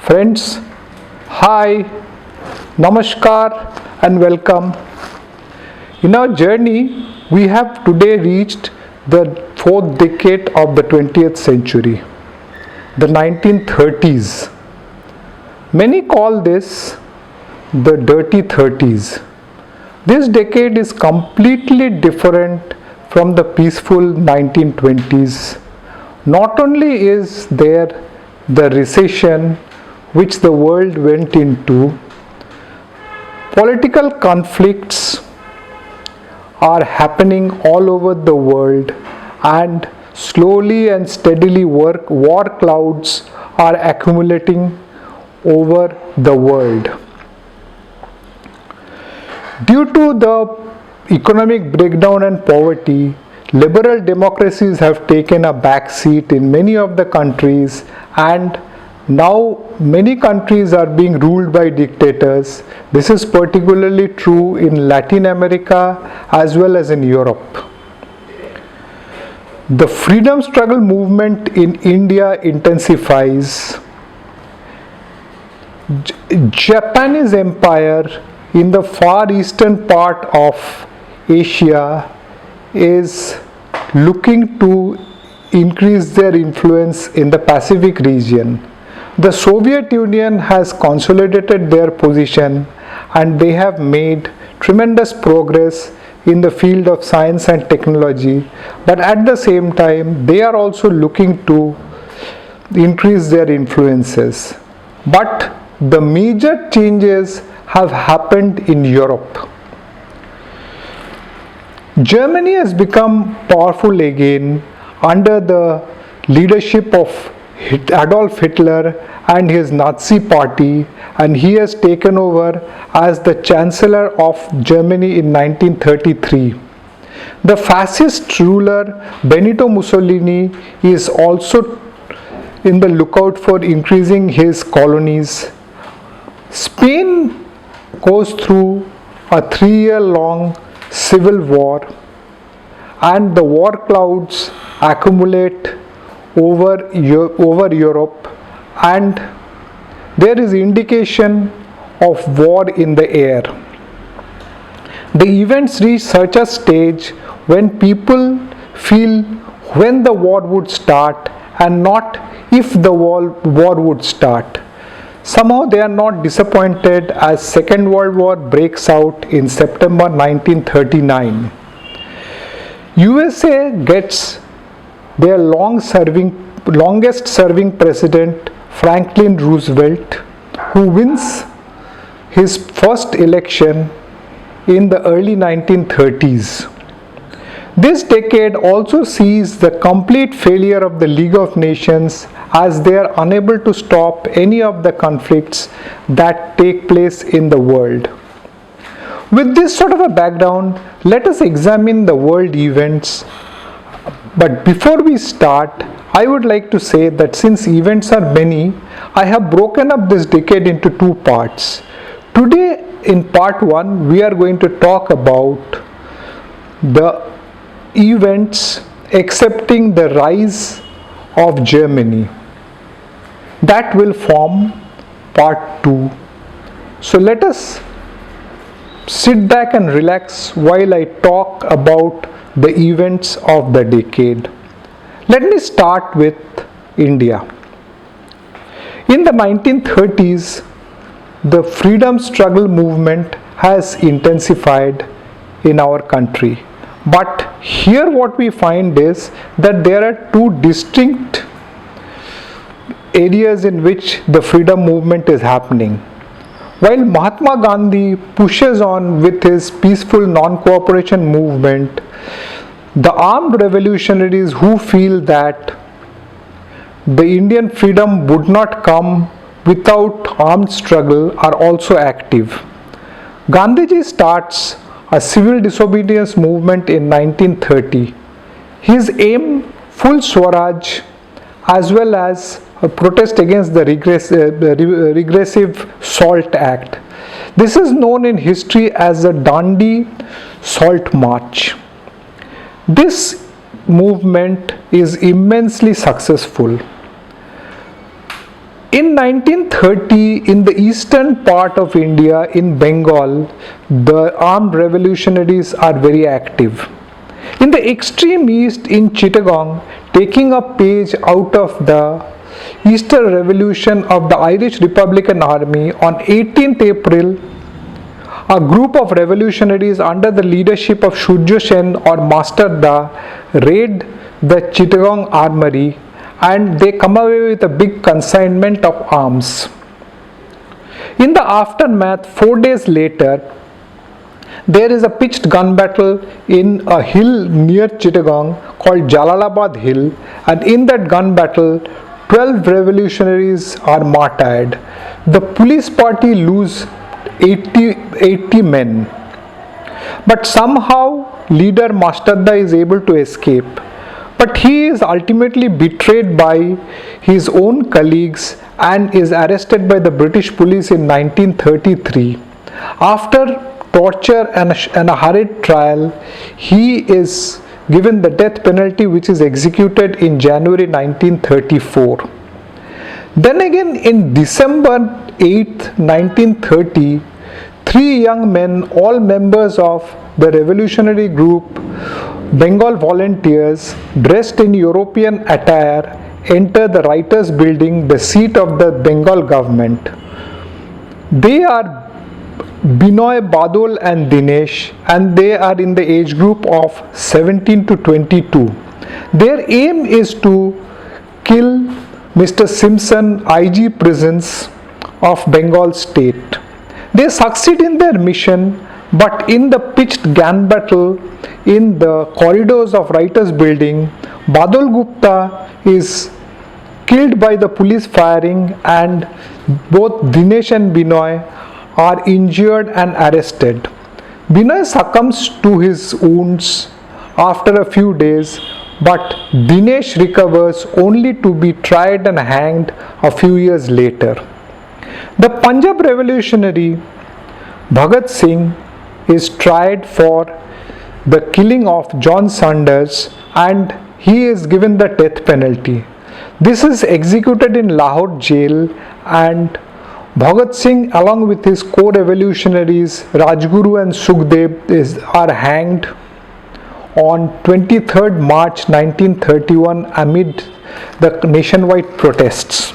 Friends, hi, namaskar, and welcome. In our journey, we have today reached the fourth decade of the 20th century, the 1930s. Many call this the dirty 30s. This decade is completely different from the peaceful 1920s. Not only is there the recession which the world went into, political conflicts are happening all over the world, and slowly and steadily war clouds are accumulating over the world. Due to the economic breakdown and poverty, liberal democracies have taken a back seat in many of the countries, and now many countries are being ruled by dictators. This is particularly true in Latin America as well as in Europe. The freedom struggle movement in India intensifies. Japanese empire in the far eastern part of Asia is looking to increase their influence in the Pacific region. The Soviet Union has consolidated their position, and they have made tremendous progress in the field of science and technology, but at the same time they are also looking to increase their influences. But the major changes have happened in Europe. Germany has become powerful again under the leadership of Adolf Hitler and his Nazi party, and he has taken over as the Chancellor of Germany in 1933. The fascist ruler Benito Mussolini is also in the lookout for increasing his colonies. Spain goes through a 3-year-long civil war, and the war clouds accumulate over Europe, and there is indication of war in the air. The events reach such a stage when people feel when the war would start and not if the war would start. Somehow they are not disappointed as Second World War breaks out in September 1939. USA gets their longest serving president Franklin Roosevelt, who wins his first election in the early 1930s. This decade also sees the complete failure of the League of Nations, as they are unable to stop any of the conflicts that take place in the world. With this sort of a background, let us examine the world events. But before we start, I would like to say that since events are many, I have broken up this decade into two parts. Today, in part 1, we are going to talk about the events accepting the rise of Germany. That will form part 2. So let us sit back and relax while I talk about the events of the decade. Let me start with India. In the 1930s, the freedom struggle movement has intensified in our country. But here what we find is that there are two distinct areas in which the freedom movement is happening. While Mahatma Gandhi pushes on with his peaceful non-cooperation movement, the armed revolutionaries who feel that the Indian freedom would not come without armed struggle are also active. Gandhiji starts a civil disobedience movement in 1930. His aim, full Swaraj, as well as a protest against the regressive Salt Act. This is known in history as the Dandi Salt March. This movement is immensely successful. In 1930, in the eastern part of India, in Bengal, the armed revolutionaries are very active. In the extreme east, in Chittagong, taking a page out of the Eastern Revolution of the Irish Republican Army, on 18th April, a group of revolutionaries under the leadership of Surya Sen or Master Da raid the Chittagong armory, and they come away with a big consignment of arms. In the aftermath, 4 days later, there is a pitched gun battle in a hill near Chittagong called Jalalabad Hill, and in that gun battle, 12 revolutionaries are martyred. The police party lose 80 men. But somehow, leader Mastadda is able to escape. But he is ultimately betrayed by his own colleagues and is arrested by the British police in 1933. After torture and a hurried trial, he is given the death penalty, which is executed in January 1934. Then again, in December 8, 1930, 3 young men, all members of the revolutionary group Bengal Volunteers, dressed in European attire, enter the Writers' Building, the seat of the Bengal government. They are Binoy, Badol and Dinesh, and they are in the age group of 17 to 22. Their aim is to kill Mr. Simpson, IG Prisons of Bengal state. They succeed in their mission, but in the pitched gun battle in the corridors of Writers' Building, Badal Gupta is killed by the police firing, and both Dinesh and Binoy are injured and arrested. Binoy succumbs to his wounds after a few days, but Dinesh recovers only to be tried and hanged a few years later. The Punjab revolutionary Bhagat Singh is tried for the killing of John Saunders, and he is given the death penalty. This is executed in Lahore jail, and Bhagat Singh along with his co-revolutionaries Rajguru and Sukhdev are hanged on 23rd March 1931 amid the nationwide protests.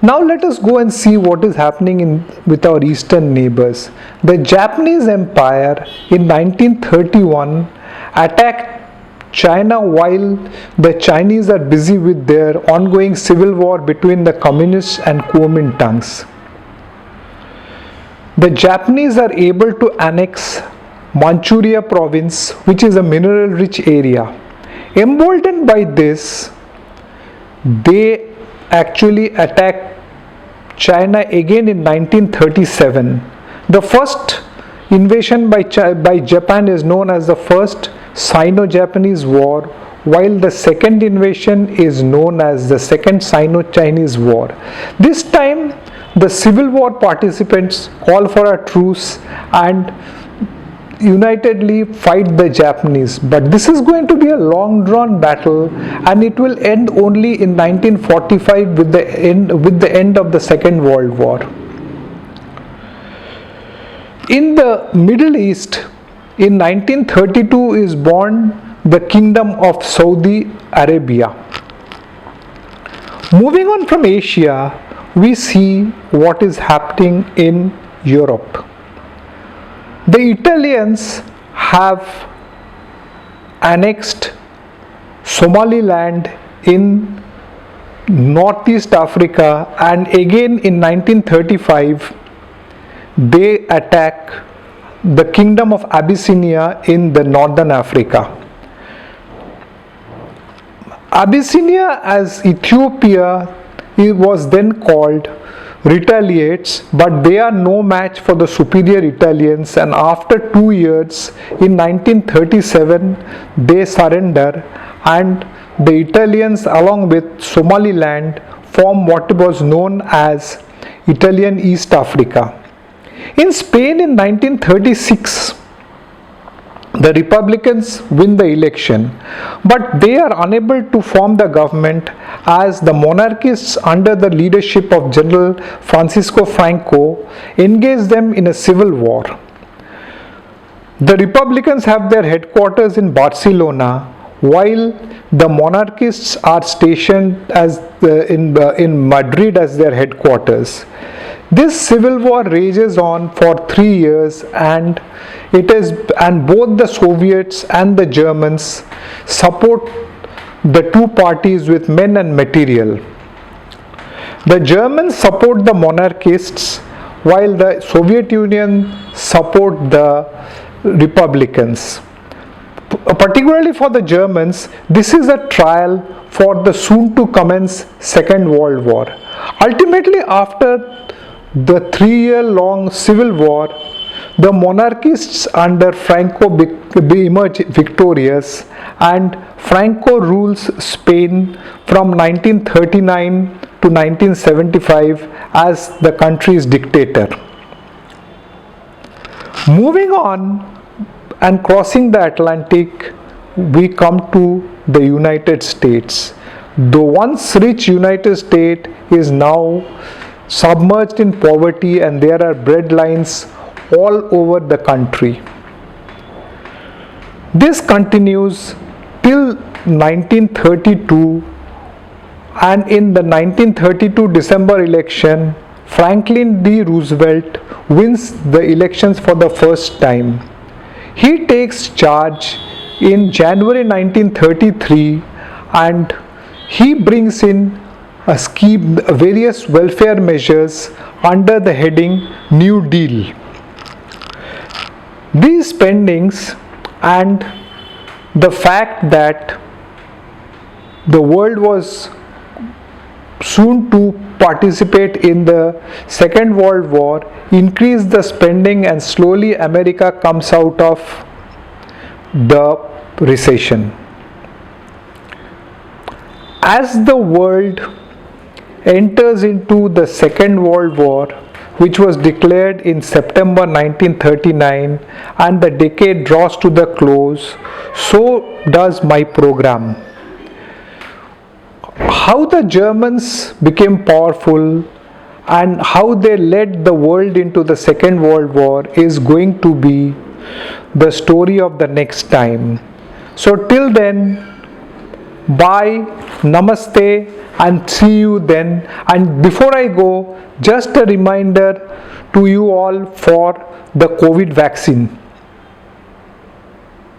Now let us go and see what is happening with our eastern neighbors. The Japanese Empire in 1931 attacked China while the Chinese are busy with their ongoing civil war between the communists and Kuomintangs. The Japanese are able to annex Manchuria province, which is a mineral-rich area. Emboldened by this, they actually attacked China again in 1937. The first invasion by Japan is known as the First Sino-Japanese War, while the second invasion is known as the Second Sino-Chinese War. This time, the Civil War participants call for a truce and unitedly fight the Japanese, but this is going to be a long drawn battle, and it will end only in 1945 with the end of the Second World War. In the Middle East, in 1932 is born the Kingdom of Saudi Arabia. Moving on from Asia, we see what is happening in Europe. The Italians have annexed Somaliland in Northeast Africa, and again in 1935 they attack the Kingdom of Abyssinia in the Northern Africa. Abyssinia, as Ethiopia it was then called, retaliates, but they are no match for the superior Italians, and after 2 years in 1937 they surrender, and the Italians along with Somaliland form what was known as Italian East Africa. In Spain in 1936, The Republicans win the election, but they are unable to form the government as the monarchists, under the leadership of General Francisco Franco, engage them in a civil war. The Republicans have their headquarters in Barcelona, while the monarchists are stationed in Madrid as their headquarters. This civil war rages on for 3 years, and both the Soviets and the Germans support the two parties with men and material. The Germans support the monarchists, while the Soviet Union support the Republicans. Particularly for the Germans, this is a trial for the soon to commence Second World War. Ultimately, after the 3-year long civil war, the monarchists under Franco emerge victorious, and Franco rules Spain from 1939 to 1975 as the country's dictator. Moving on and crossing the Atlantic, we come to the United States. The once rich United States is now submerged in poverty, and there are breadlines all over the country. This continues till 1932, and in the 1932 December election, Franklin D. Roosevelt wins the elections for the first time. He takes charge in January 1933, and he brings in a scheme, various welfare measures under the heading New Deal. These spendings and the fact that the world was soon to participate in the Second World War increased the spending, and slowly America comes out of the recession. As the world enters into the Second World War, which was declared in September 1939, and the decade draws to the close, so does my program. How the Germans became powerful and how they led the world into the Second World War is going to be the story of the next time. So till then, bye, namaste, and see you then. And before I go, just a reminder to you all for the COVID vaccine.